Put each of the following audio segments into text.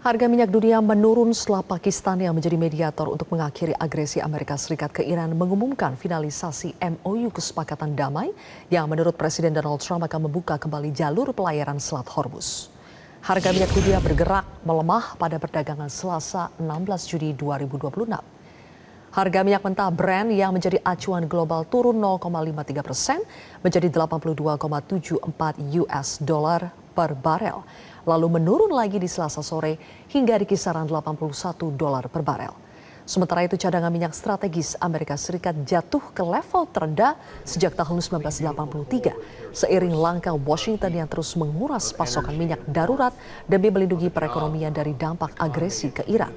Harga minyak dunia menurun setelah Pakistan yang menjadi mediator untuk mengakhiri agresi Amerika Serikat ke Iran mengumumkan finalisasi MOU kesepakatan damai yang menurut Presiden Donald Trump akan membuka kembali jalur pelayaran Selat Hormuz. Harga minyak dunia bergerak melemah pada perdagangan Selasa 16 Juni 2026. Harga minyak mentah Brent yang menjadi acuan global turun 0,53% menjadi 82,74 US dollar per barel, lalu menurun lagi di Selasa sore hingga di kisaran 81 dolar per barel. Sementara itu cadangan minyak strategis Amerika Serikat jatuh ke level terendah sejak tahun 1983 seiring langkah Washington yang terus menguras pasokan minyak darurat demi melindungi perekonomian dari dampak agresi ke Iran.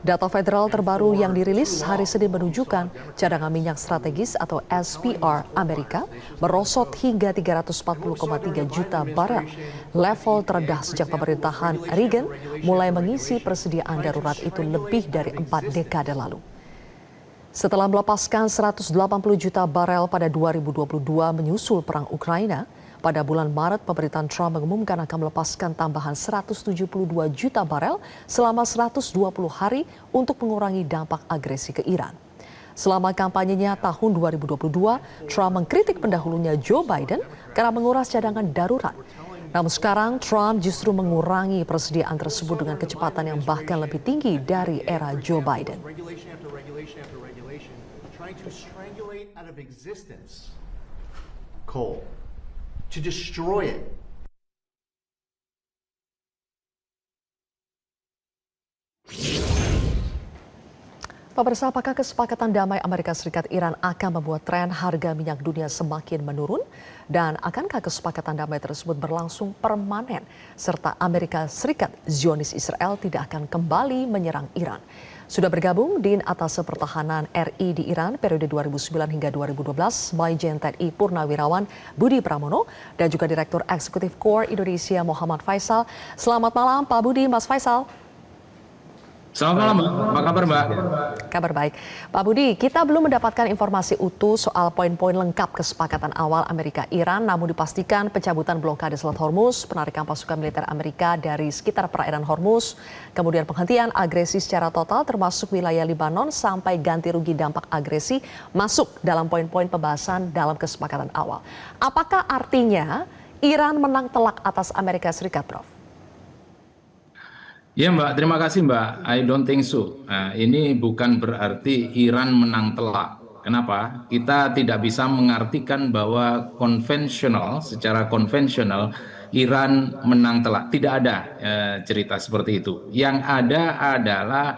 Data federal terbaru yang dirilis hari Senin menunjukkan cadangan minyak strategis atau SPR Amerika merosot hingga 340,3 juta barel, level terendah sejak pemerintahan Reagan mulai mengisi persediaan darurat itu lebih dari 4 dekade lalu. Setelah melepaskan 180 juta barel pada 2022 menyusul perang Ukraina, pada bulan Maret, pemerintahan Trump mengumumkan akan melepaskan tambahan 172 juta barel selama 120 hari untuk mengurangi dampak agresi ke Iran. Selama kampanyenya tahun 2022, Trump mengkritik pendahulunya Joe Biden karena menguras cadangan darurat. Namun sekarang Trump justru mengurangi persediaan tersebut dengan kecepatan yang bahkan lebih tinggi dari era Joe Biden. To destroy it. Pemirsa, apakah kesepakatan damai Amerika Serikat Iran akan membuat tren harga minyak dunia semakin menurun? Dan akankah kesepakatan damai tersebut berlangsung permanen? Serta Amerika Serikat Zionis Israel tidak akan kembali menyerang Iran. Sudah bergabung Din Atas Pertahanan RI di Iran periode 2009 hingga 2012, Majen TNI Purnawirawan Budi Pramono, dan juga Direktur Eksekutif KOR Indonesia Muhammad Faisal. Selamat malam Pak Budi, Mas Faisal. Selamat malam, Mbak. Apa kabar, Mbak? Kabar baik. Pak Budi, kita belum mendapatkan informasi utuh soal poin-poin lengkap kesepakatan awal Amerika-Iran, namun dipastikan pencabutan blokade Selat Hormuz, penarikan pasukan militer Amerika dari sekitar perairan Hormuz, kemudian penghentian agresi secara total termasuk wilayah Libanon sampai ganti rugi dampak agresi masuk dalam poin-poin pembahasan dalam kesepakatan awal. Apakah artinya Iran menang telak atas Amerika Serikat, Prof? Ya Mbak, terima kasih Mbak. I don't think so. Nah, ini bukan berarti Iran menang telak. Kenapa? Kita tidak bisa mengartikan bahwa secara konvensional Iran menang telak. Tidak ada cerita seperti itu. Yang ada adalah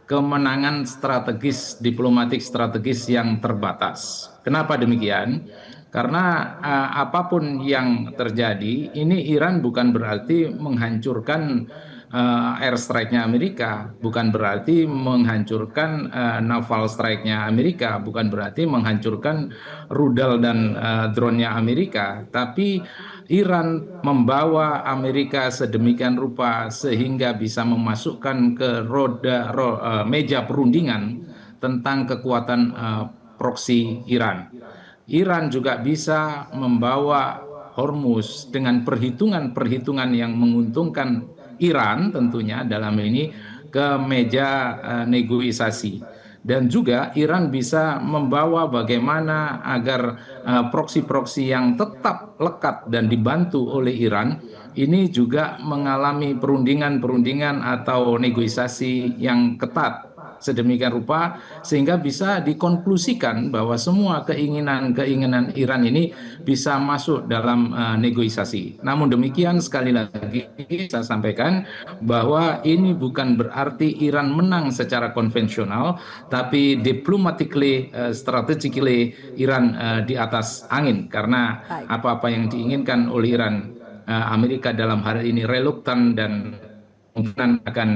kemenangan diplomatik strategis yang terbatas. Kenapa demikian? Karena apapun yang terjadi, ini Iran bukan berarti menghancurkan airstrike-nya Amerika, bukan berarti menghancurkan naval strike-nya Amerika, bukan berarti menghancurkan rudal dan drone-nya Amerika, tapi Iran membawa Amerika sedemikian rupa sehingga bisa memasukkan ke meja perundingan tentang kekuatan proksi Iran. Iran juga bisa membawa Hormuz dengan perhitungan-perhitungan yang menguntungkan Iran tentunya dalam ini ke meja negosiasi. Dan juga Iran bisa membawa bagaimana agar proksi-proksi yang tetap lekat dan dibantu oleh Iran ini juga mengalami perundingan-perundingan atau negosiasi yang ketat sedemikian rupa sehingga bisa dikonklusikan bahwa semua keinginan Iran ini bisa masuk dalam negosiasi. Namun demikian sekali lagi saya sampaikan bahwa ini bukan berarti Iran menang secara konvensional, tapi diplomatically, strategically Iran di atas angin karena apa-apa yang diinginkan oleh Iran, Amerika dalam hal ini reluctant dan kemungkinan akan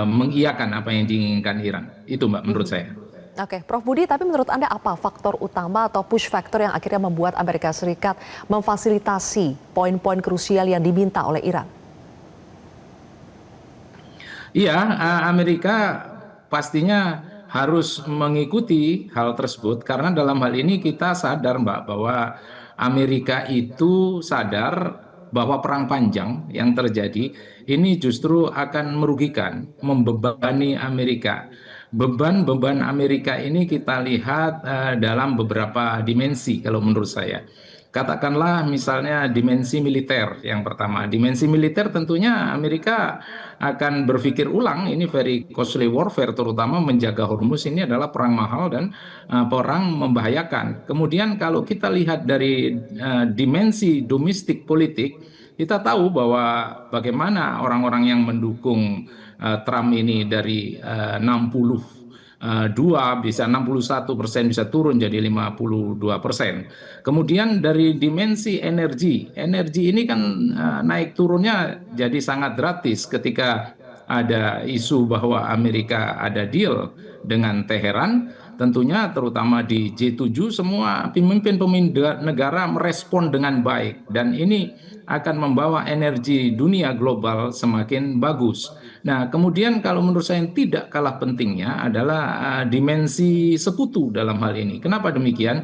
mengiyakan apa yang diinginkan Iran. Itu Mbak menurut saya. Oke, Prof Budi, tapi menurut Anda apa faktor utama atau push factor yang akhirnya membuat Amerika Serikat memfasilitasi poin-poin krusial yang diminta oleh Iran? Iya, Amerika pastinya harus mengikuti hal tersebut karena dalam hal ini kita sadar Mbak bahwa Amerika itu sadar bahwa perang panjang yang terjadi ini justru akan merugikan, membebani Amerika. Beban-beban Amerika ini kita lihat dalam beberapa dimensi kalau menurut saya. Katakanlah misalnya dimensi militer yang pertama. Dimensi militer tentunya Amerika akan berpikir ulang, ini very costly warfare, terutama menjaga Hormuz ini adalah perang mahal dan perang membahayakan. Kemudian kalau kita lihat dari dimensi domestik politik, kita tahu bahwa bagaimana orang-orang yang mendukung Trump ini dari 62 bisa 61%, bisa turun jadi 52%. Kemudian dari dimensi energi, energi ini kan naik turunnya jadi sangat drastis ketika ada isu bahwa Amerika ada deal dengan Teheran. Tentunya terutama di G7 semua pemimpin-pemimpin negara merespon dengan baik, dan ini akan membawa energi dunia global semakin bagus. Nah, kemudian kalau menurut saya yang tidak kalah pentingnya adalah dimensi sekutu dalam hal ini. Kenapa demikian?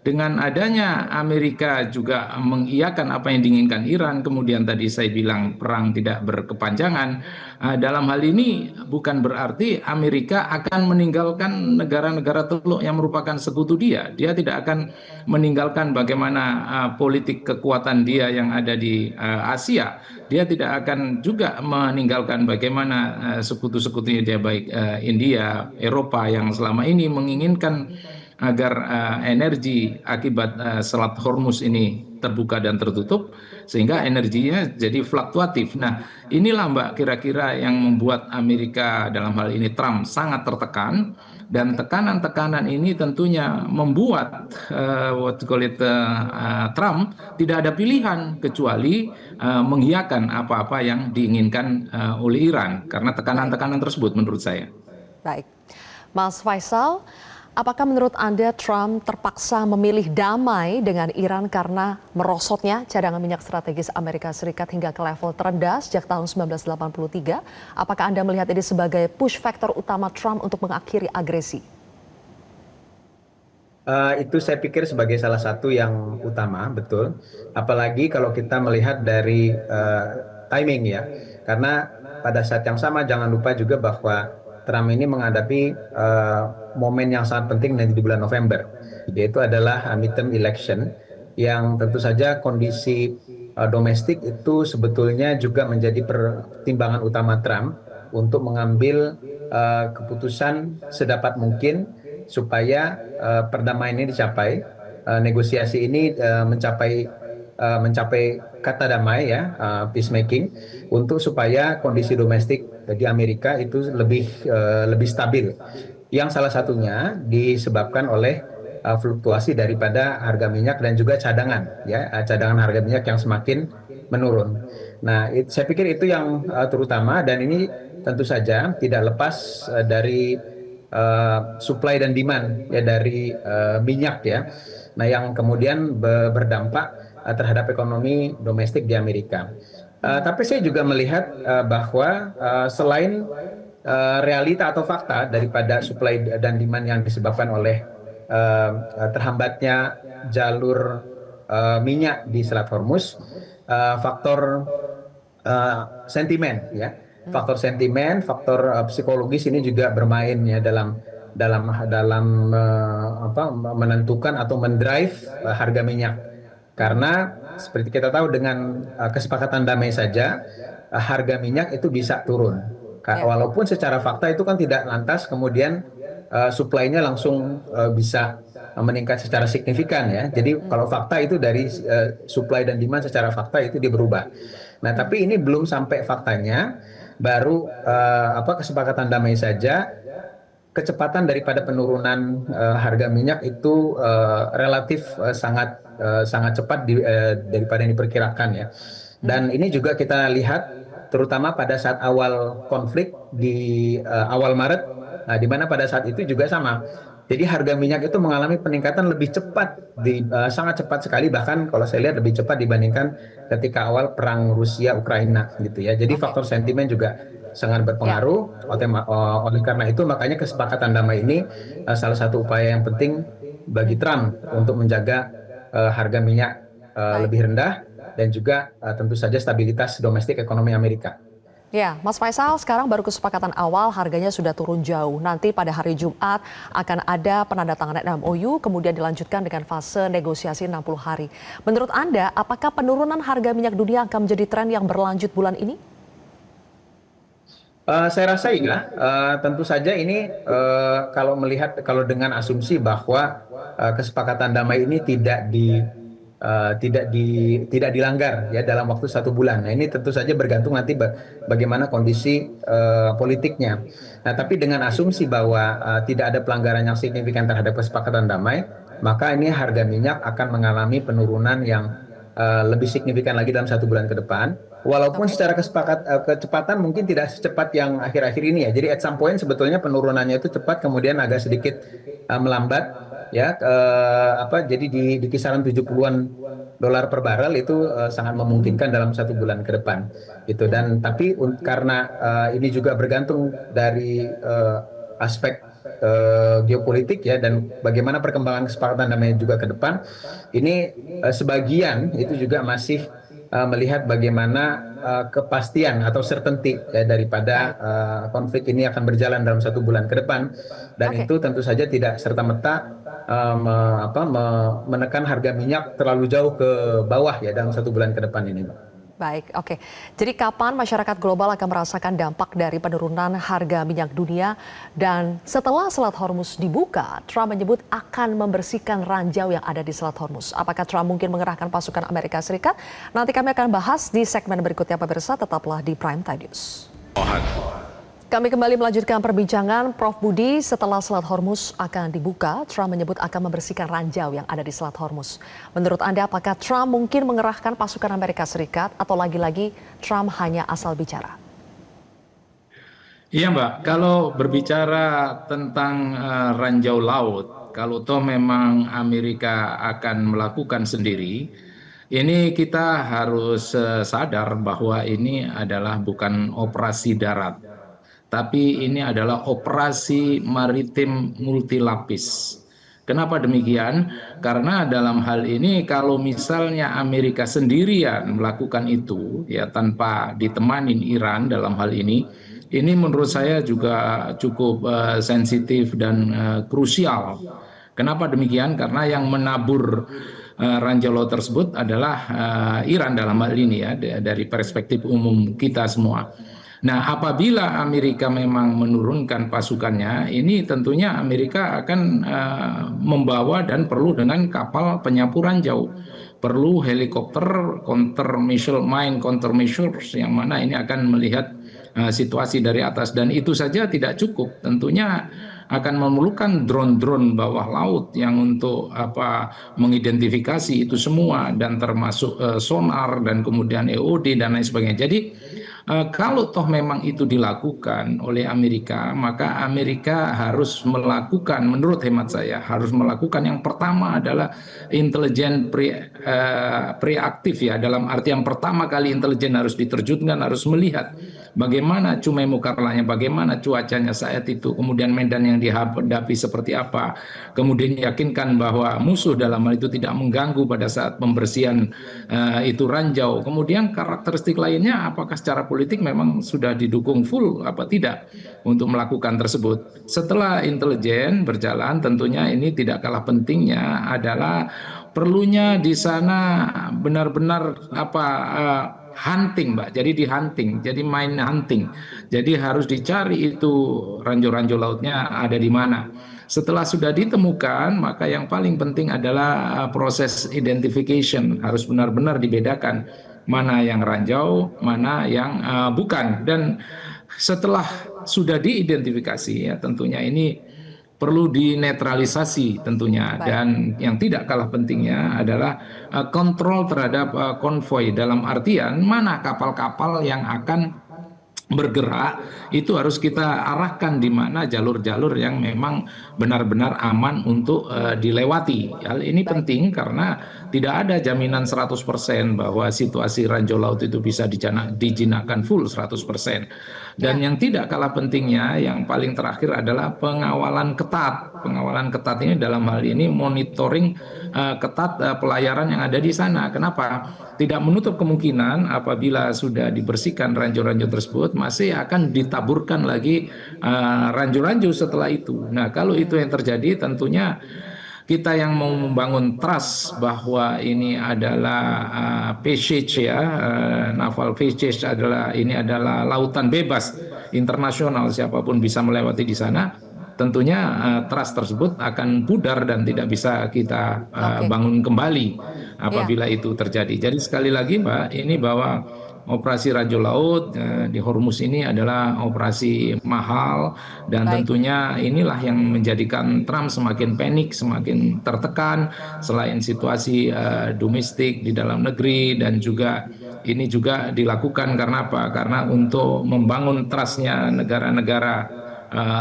Dengan adanya Amerika juga mengiyakan apa yang diinginkan Iran, kemudian tadi saya bilang perang tidak berkepanjangan. Dalam hal ini bukan berarti Amerika akan meninggalkan negara-negara teluk yang merupakan sekutu dia. Dia tidak akan meninggalkan bagaimana politik kekuatan dia yang ada di Asia. Dia tidak akan juga meninggalkan bagaimana sekutu-sekutunya dia, baik India, Eropa yang selama ini menginginkan agar energi akibat Selat Hormuz ini terbuka dan tertutup, sehingga energinya jadi fluktuatif. Nah, inilah Mbak kira-kira yang membuat Amerika, dalam hal ini Trump, sangat tertekan, dan tekanan-tekanan ini tentunya membuat Trump tidak ada pilihan kecuali mengiyakan apa-apa yang diinginkan oleh Iran, karena tekanan-tekanan tersebut menurut saya. Baik, Mas Faisal, apakah menurut Anda Trump terpaksa memilih damai dengan Iran karena merosotnya cadangan minyak strategis Amerika Serikat hingga ke level terendah sejak tahun 1983? Apakah Anda melihat ini sebagai push factor utama Trump untuk mengakhiri agresi? Itu saya pikir sebagai salah satu yang utama, betul. Apalagi kalau kita melihat dari timing ya. Karena pada saat yang sama jangan lupa juga bahwa Trump ini menghadapi momen yang sangat penting nanti di bulan November, yaitu adalah midterm election, yang tentu saja kondisi domestik itu sebetulnya juga menjadi pertimbangan utama Trump untuk mengambil keputusan sedapat mungkin supaya perdamaian ini dicapai, negosiasi ini mencapai kata damai ya, peacemaking, untuk supaya kondisi domestik di Amerika itu lebih stabil, yang salah satunya disebabkan oleh fluktuasi daripada harga minyak dan juga cadangan harga minyak yang semakin menurun. Nah, saya pikir itu yang terutama, dan ini tentu saja tidak lepas dari supply dan demand ya dari minyak ya. Nah, yang kemudian berdampak terhadap ekonomi domestik di Amerika. Tapi saya juga melihat bahwa selain realita atau fakta daripada supply dan demand yang disebabkan oleh terhambatnya jalur minyak di Selat Hormuz, faktor sentimen ya, faktor sentimen, faktor psikologis ini juga bermain ya dalam menentukan atau mendrive harga minyak. Karena seperti kita tahu dengan kesepakatan damai saja harga minyak itu bisa turun. Walaupun secara fakta itu kan tidak lantas kemudian supply-nya langsung bisa meningkat secara signifikan ya. Jadi kalau fakta itu dari supply dan demand secara fakta itu dia berubah. Nah, tapi ini belum sampai faktanya, baru kesepakatan damai saja kecepatan daripada penurunan harga minyak itu relatif sangat cepat daripada yang diperkirakan ya. Dan ini juga kita lihat terutama pada saat awal konflik di awal Maret, di mana pada saat itu juga sama. Jadi harga minyak itu mengalami peningkatan lebih cepat, sangat cepat sekali, bahkan kalau saya lihat lebih cepat dibandingkan ketika awal perang Rusia Ukraina gitu ya. Jadi faktor sentimen juga sangat berpengaruh. Oleh karena itu makanya kesepakatan damai ini salah satu upaya yang penting bagi Trump untuk menjaga harga minyak lebih rendah, dan juga tentu saja stabilitas domestik ekonomi Amerika. Ya, Mas Faisal, sekarang baru kesepakatan awal, harganya sudah turun jauh. Nanti pada hari Jumat akan ada penandatanganan MOU, kemudian dilanjutkan dengan fase negosiasi 60 hari. Menurut Anda, apakah penurunan harga minyak dunia akan menjadi tren yang berlanjut bulan ini? Saya rasa iya. Tentu saja ini kalau dengan asumsi bahwa kesepakatan damai ini tidak dilanggar ya dalam waktu 1 bulan. Nah, ini tentu saja bergantung nanti bagaimana kondisi politiknya. Nah, tapi dengan asumsi bahwa tidak ada pelanggaran yang signifikan terhadap kesepakatan damai, maka ini harga minyak akan mengalami penurunan yang lebih signifikan lagi dalam 1 bulan ke depan. Walaupun secara kecepatan mungkin tidak secepat yang akhir-akhir ini ya. Jadi at some point sebetulnya penurunannya itu cepat, kemudian agak sedikit melambat ya. Jadi di kisaran 70-an dolar per barel itu sangat memungkinkan dalam 1 bulan ke depan. Gitu. Dan tapi karena ini juga bergantung dari aspek geopolitik ya, dan bagaimana perkembangan kesepakatan damai juga ke depan. Ini sebagian itu juga masih melihat bagaimana kepastian atau certainty ya, daripada konflik ini akan berjalan dalam 1 bulan ke depan, dan itu tentu saja tidak serta-merta menekan harga minyak terlalu jauh ke bawah ya dalam 1 bulan ke depan ini, Mbak. Baik, oke. Jadi kapan masyarakat global akan merasakan dampak dari penurunan harga minyak dunia? Dan setelah Selat Hormuz dibuka, Trump menyebut akan membersihkan ranjau yang ada di Selat Hormuz. Apakah Trump mungkin mengerahkan pasukan Amerika Serikat? Nanti kami akan bahas di segmen berikutnya, pemirsa. Tetaplah di Prime Time News. Kami kembali melanjutkan perbincangan. Prof Budi, setelah Selat Hormuz akan dibuka, Trump menyebut akan membersihkan ranjau yang ada di Selat Hormuz. Menurut Anda, apakah Trump mungkin mengerahkan pasukan Amerika Serikat atau lagi-lagi Trump hanya asal bicara? Iya Mbak, kalau berbicara tentang ranjau laut, kalau toh memang Amerika akan melakukan sendiri, ini kita harus sadar bahwa ini adalah bukan operasi darat, tapi ini adalah operasi maritim multilapis. Kenapa demikian? Karena dalam hal ini kalau misalnya Amerika sendirian melakukan itu ya tanpa ditemanin Iran dalam hal ini menurut saya juga cukup sensitif dan krusial. Kenapa demikian? Karena yang menabur ranjau laut tersebut adalah Iran dalam hal ini ya, dari perspektif umum kita semua. Nah, apabila Amerika memang menurunkan pasukannya, ini tentunya Amerika akan membawa dan perlu dengan kapal penyapu ranjau, perlu helikopter countermeasures yang mana ini akan melihat situasi dari atas, dan itu saja tidak cukup. Tentunya akan memerlukan drone-drone bawah laut yang untuk mengidentifikasi itu semua, dan termasuk sonar dan kemudian EOD dan lain sebagainya. Jadi kalau toh memang itu dilakukan oleh Amerika, maka Amerika harus melakukan, menurut hemat saya, harus melakukan yang pertama adalah intelijen preaktif ya, dalam arti yang pertama kali intelijen harus diterjunkan, harus melihat bagaimana Cumai Mukarlanya, bagaimana cuacanya saat itu, kemudian medan yang dihadapi seperti apa, kemudian yakinkan bahwa musuh dalam hal itu tidak mengganggu pada saat pembersihan itu ranjau. Kemudian karakteristik lainnya, apakah secara politik memang sudah didukung full apa tidak untuk melakukan tersebut. Setelah intelijen berjalan, tentunya ini tidak kalah pentingnya adalah perlunya di sana benar-benar hunting, Mbak. Jadi hunting, jadi main hunting. Jadi harus dicari itu ranjau-ranjau lautnya ada di mana. Setelah sudah ditemukan, maka yang paling penting adalah proses identification, harus benar-benar dibedakan mana yang ranjau, mana yang bukan. Dan setelah sudah diidentifikasi ya, tentunya ini perlu dinetralisasi tentunya. Dan yang tidak kalah pentingnya adalah kontrol terhadap konvoi, dalam artian mana kapal-kapal yang akan bergerak, itu harus kita arahkan di mana jalur-jalur yang memang benar-benar aman untuk dilewati. Hal ini penting karena tidak ada jaminan 100% bahwa situasi ranjau laut itu bisa dijinakkan full 100%. Dan yang tidak kalah pentingnya, yang paling terakhir adalah pengawalan ketat. Pengawalan ketat ini dalam hal ini monitoring ketat pelayaran yang ada di sana. Kenapa? tidak menutup kemungkinan apabila sudah dibersihkan ranjau-ranjau tersebut masih akan ditaburkan lagi ranjau-ranjau setelah itu. Nah, kalau itu yang terjadi tentunya kita yang mau membangun trust bahwa ini adalah passage ya, naval passage ini adalah lautan bebas internasional, siapapun bisa melewati di sana. Tentunya trust tersebut akan pudar dan tidak bisa kita bangun kembali apabila itu terjadi. Jadi sekali lagi Mbak, ini bahwa operasi ranjau laut di Hormuz ini adalah operasi mahal dan tentunya inilah yang menjadikan Trump semakin panik, semakin tertekan selain situasi domestik di dalam negeri, dan juga ini juga dilakukan karena apa? Karena untuk membangun trustnya negara-negara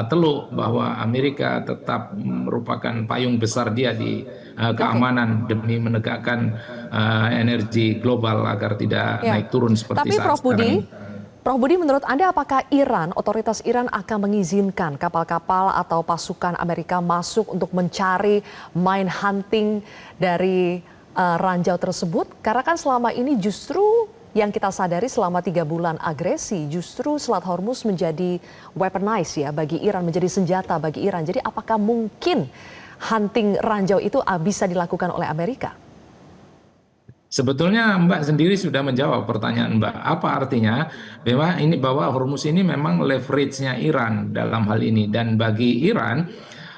Teluk bahwa Amerika tetap merupakan payung besar dia di keamanan demi menegakkan energi global agar tidak naik turun seperti Tapi saat sekarang ini. Prof Budi, menurut Anda apakah otoritas Iran akan mengizinkan kapal-kapal atau pasukan Amerika masuk untuk mencari mine hunting dari ranjau tersebut? Karena kan selama ini justru yang kita sadari selama 3 bulan agresi, justru Selat Hormuz menjadi weaponized ya bagi Iran, menjadi senjata bagi Iran. Jadi apakah mungkin hunting ranjau itu bisa dilakukan oleh Amerika? Sebetulnya Mbak sendiri sudah menjawab pertanyaan Mbak. Apa artinya? Bahwa Hormuz ini memang leverage-nya Iran dalam hal ini, dan bagi Iran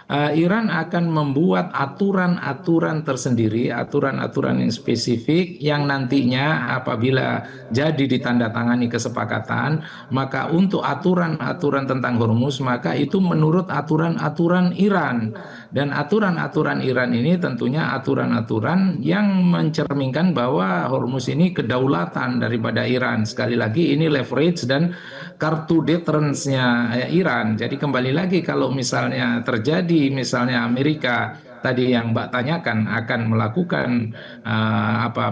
Iran akan membuat aturan-aturan tersendiri, aturan-aturan yang spesifik yang nantinya apabila jadi ditandatangani kesepakatan, maka untuk aturan-aturan tentang Hormuz maka itu menurut aturan-aturan Iran. Dan aturan-aturan Iran ini tentunya aturan-aturan yang mencerminkan bahwa Hormuz ini kedaulatan daripada Iran. Sekali lagi ini leverage dan kartu deterrence-nya Iran. Jadi kembali lagi kalau misalnya terjadi misalnya Amerika tadi yang Mbak tanyakan akan melakukan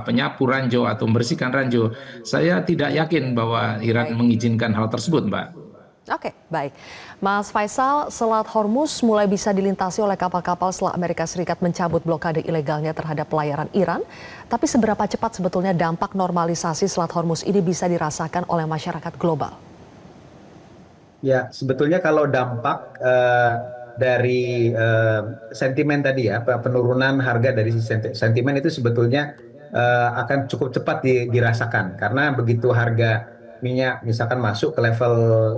penyapu ranjau atau membersihkan ranjau, saya tidak yakin bahwa Iran mengizinkan hal tersebut, Mbak. Oke, baik. Mas Faisal, Selat Hormuz mulai bisa dilintasi oleh kapal-kapal setelah Amerika Serikat mencabut blokade ilegalnya terhadap pelayaran Iran. Tapi seberapa cepat sebetulnya dampak normalisasi Selat Hormuz ini bisa dirasakan oleh masyarakat global? Ya, sebetulnya kalau dampak dari sentimen tadi ya, penurunan harga dari sentimen itu sebetulnya akan cukup cepat dirasakan. Karena begitu harga minyak misalkan masuk ke level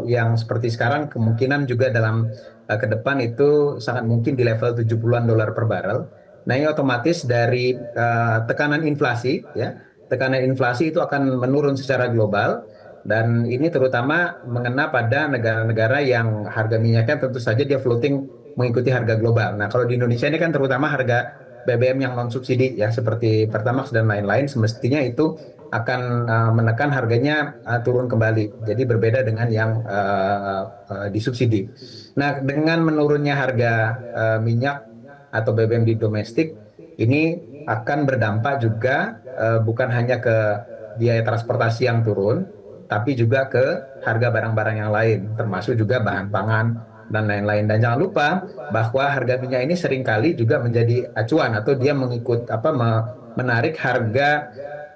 yang seperti sekarang, kemungkinan juga dalam ke depan itu sangat mungkin di level 70-an dolar per barrel. Nah, ini otomatis dari tekanan inflasi ya, tekanan inflasi itu akan menurun secara global, dan ini terutama mengena pada negara-negara yang harga minyaknya tentu saja dia floating mengikuti harga global. Nah, kalau di Indonesia ini kan terutama harga BBM yang non subsidi ya seperti Pertamax dan lain-lain, semestinya itu akan menekan harganya turun kembali. Jadi berbeda dengan yang disubsidi. Nah, dengan menurunnya harga minyak atau BBM di domestik, ini akan berdampak juga bukan hanya ke biaya transportasi yang turun, tapi juga ke harga barang-barang yang lain, termasuk juga bahan pangan dan lain-lain. Dan jangan lupa bahwa harga minyak ini seringkali juga menjadi acuan atau dia menarik harga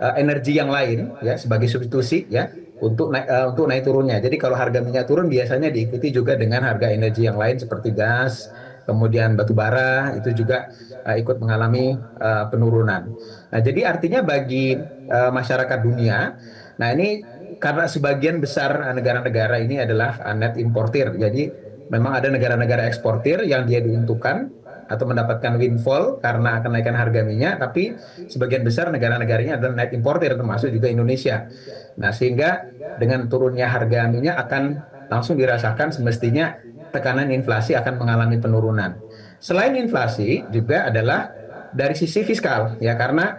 energi yang lain ya sebagai substitusi ya untuk naik turunnya. Jadi kalau harga minyak turun biasanya diikuti juga dengan harga energi yang lain seperti gas, kemudian batu bara itu juga ikut mengalami penurunan. Nah, jadi artinya bagi masyarakat dunia, nah ini karena sebagian besar negara-negara ini adalah net importer, jadi memang ada negara-negara eksportir yang dia diuntungkan atau mendapatkan windfall karena kenaikan harga minyak, tapi sebagian besar negara-negaranya adalah net importer, termasuk juga Indonesia. Nah, sehingga dengan turunnya harga minyak akan langsung dirasakan semestinya tekanan inflasi akan mengalami penurunan. Selain inflasi juga adalah dari sisi fiskal ya, karena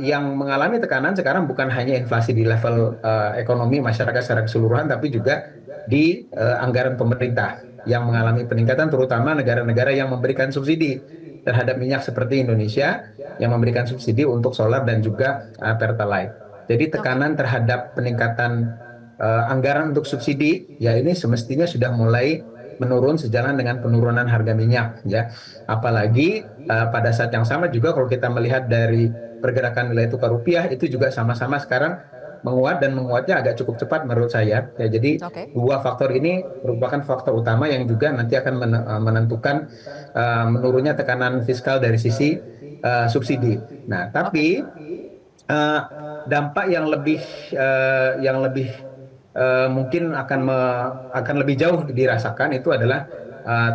yang mengalami tekanan sekarang bukan hanya inflasi di level ekonomi masyarakat secara keseluruhan, tapi juga di anggaran pemerintah yang mengalami peningkatan, terutama negara-negara yang memberikan subsidi terhadap minyak seperti Indonesia yang memberikan subsidi untuk solar dan juga pertalite. Jadi tekanan terhadap peningkatan anggaran untuk subsidi ya ini semestinya sudah mulai menurun sejalan dengan penurunan harga minyak ya. Apalagi pada saat yang sama juga kalau kita melihat dari pergerakan nilai tukar rupiah itu juga sama-sama sekarang menguat dan menguatnya agak cukup cepat menurut saya. Ya, jadi Oke. dua faktor ini merupakan faktor utama yang juga nanti akan menentukan menurunnya tekanan fiskal dari sisi subsidi. Nah, Oke. tapi dampak yang lebih mungkin akan lebih jauh dirasakan itu adalah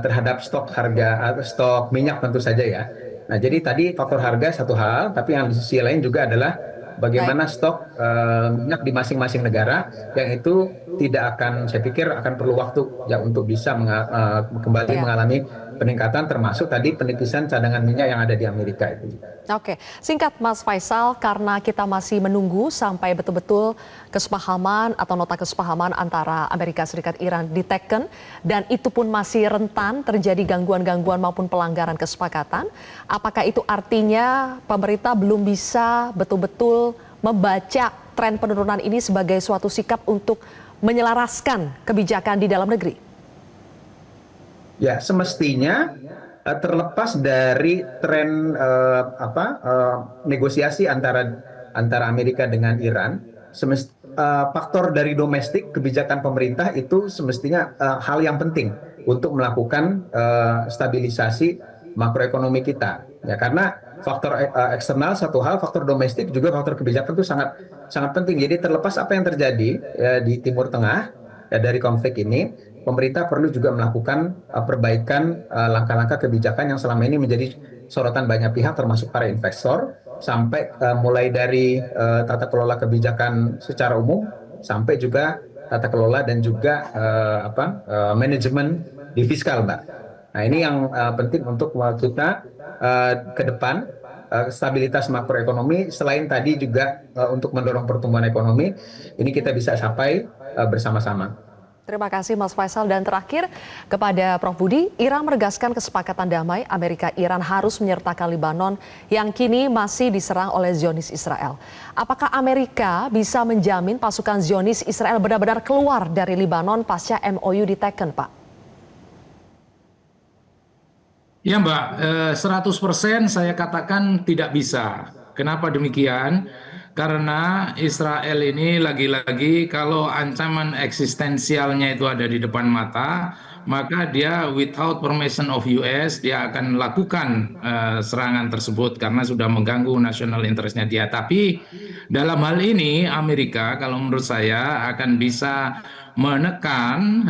terhadap stok harga stok minyak tentu saja ya. Nah, jadi tadi faktor harga satu hal, tapi yang di sisi lain juga adalah Baik. bagaimana stok minyak di masing-masing negara yang itu tidak akan, saya pikir akan perlu waktu ya untuk bisa kembali Ya. mengalami peningkatan, termasuk tadi penipisan cadangan minyak yang ada di Amerika itu. Oke, singkat Mas Faisal, karena kita masih menunggu sampai betul-betul kesepahaman atau nota kesepahaman antara Amerika Serikat Iran diteken, dan itu pun masih rentan terjadi gangguan-gangguan maupun pelanggaran kesepakatan. Apakah itu artinya pemerintah belum bisa betul-betul membaca tren penurunan ini sebagai suatu sikap untuk menyelaraskan kebijakan di dalam negeri? Ya, semestinya terlepas dari tren negosiasi antara Amerika dengan Iran, faktor dari domestik kebijakan pemerintah itu semestinya hal yang penting untuk melakukan stabilisasi makroekonomi kita. Ya, karena faktor eksternal satu hal, faktor domestik juga faktor kebijakan itu sangat sangat penting. Jadi terlepas apa yang terjadi ya, di Timur Tengah ya, dari konflik ini, pemerintah perlu juga melakukan perbaikan langkah-langkah kebijakan yang selama ini menjadi sorotan banyak pihak termasuk para investor, sampai mulai dari tata kelola kebijakan secara umum sampai juga tata kelola dan juga manajemen di fiskal, Mbak. Nah, ini yang penting untuk kita ke depan, stabilitas makroekonomi selain tadi juga untuk mendorong pertumbuhan ekonomi ini kita bisa capai bersama-sama. Terima kasih Mas Faisal, dan terakhir kepada Prof Budi, Iran menegaskan kesepakatan damai Amerika-Iran harus menyertakan Lebanon yang kini masih diserang oleh Zionis Israel. Apakah Amerika bisa menjamin pasukan Zionis Israel benar-benar keluar dari Lebanon pasca MOU diteken, Pak? Ya Mbak, 100% saya katakan tidak bisa. Kenapa demikian? Karena Israel ini lagi-lagi kalau ancaman eksistensialnya itu ada di depan mata, maka dia without permission of US, dia akan lakukan serangan tersebut karena sudah mengganggu national interest-nya dia. Tapi dalam hal ini Amerika kalau menurut saya akan bisa menekan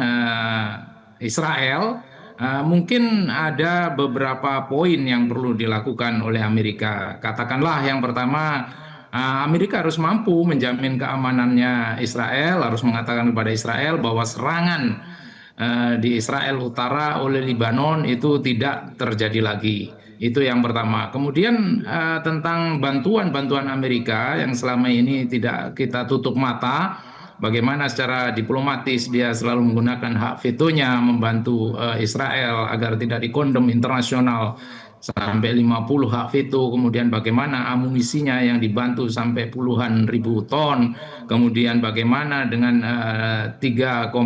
Israel. Mungkin ada beberapa poin yang perlu dilakukan oleh Amerika. Katakanlah yang pertama, Amerika harus mampu menjamin keamanannya Israel, harus mengatakan kepada Israel bahwa serangan di Israel Utara oleh Lebanon itu tidak terjadi lagi. Itu yang pertama. Kemudian tentang bantuan-bantuan Amerika yang selama ini tidak kita tutup mata, bagaimana secara diplomatis dia selalu menggunakan hak vetonya membantu Israel agar tidak dikondem internasional sampai 50 hak veto, kemudian bagaimana amunisinya yang dibantu sampai puluhan ribu ton, kemudian bagaimana dengan 3,8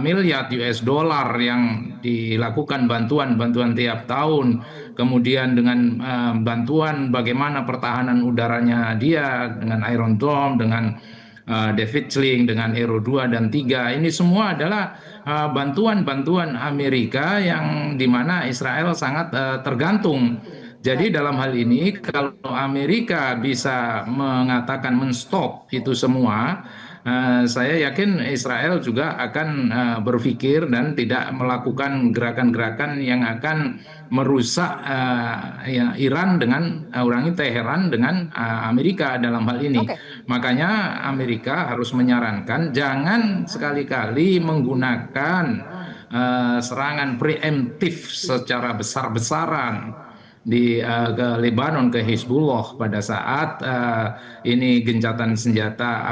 miliar US dollar yang dilakukan bantuan-bantuan tiap tahun, kemudian dengan bantuan bagaimana pertahanan udaranya dia dengan Iron Dome, dengan David Sling, dengan Aero 2 dan 3. Ini semua adalah bantuan-bantuan Amerika yang dimana Israel sangat tergantung. Jadi dalam hal ini kalau Amerika bisa mengatakan menstop itu semua, saya yakin Israel juga akan berpikir dan tidak melakukan gerakan-gerakan yang akan merusak Iran dengan ulangi Teheran dengan Amerika dalam hal ini. Oke. Makanya Amerika harus menyarankan jangan sekali-kali menggunakan serangan preemptif secara besar-besaran ke Lebanon, ke Hizbullah pada saat ini gencatan senjata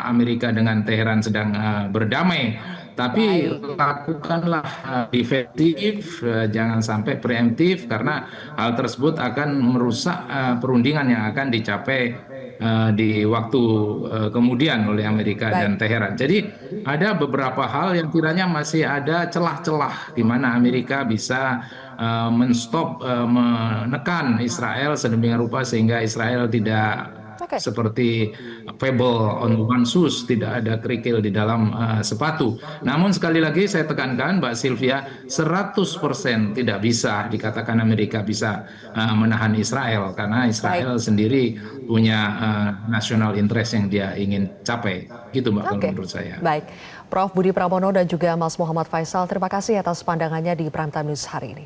Amerika dengan Teheran sedang berdamai. Tapi lakukanlah defensif, jangan sampai preemptif, karena hal tersebut akan merusak perundingan yang akan dicapai di waktu kemudian oleh Amerika Baik. dan Teheran. Jadi ada beberapa hal yang kiranya masih ada celah-celah di mana Amerika bisa menstop, menekan Israel sedemikian rupa sehingga Israel tidak Oke. seperti pebble on one shoes, tidak ada kerikil di dalam sepatu. Namun sekali lagi saya tekankan Mbak Sylvia, 100% tidak bisa dikatakan Amerika bisa menahan Israel karena Israel sendiri punya national interest yang dia ingin capai. Gitu Mbak kalau Oke, menurut saya. baik. Prof. Budi Pramono dan juga Mas Muhammad Faisal, terima kasih atas pandangannya di Prime Time News hari ini.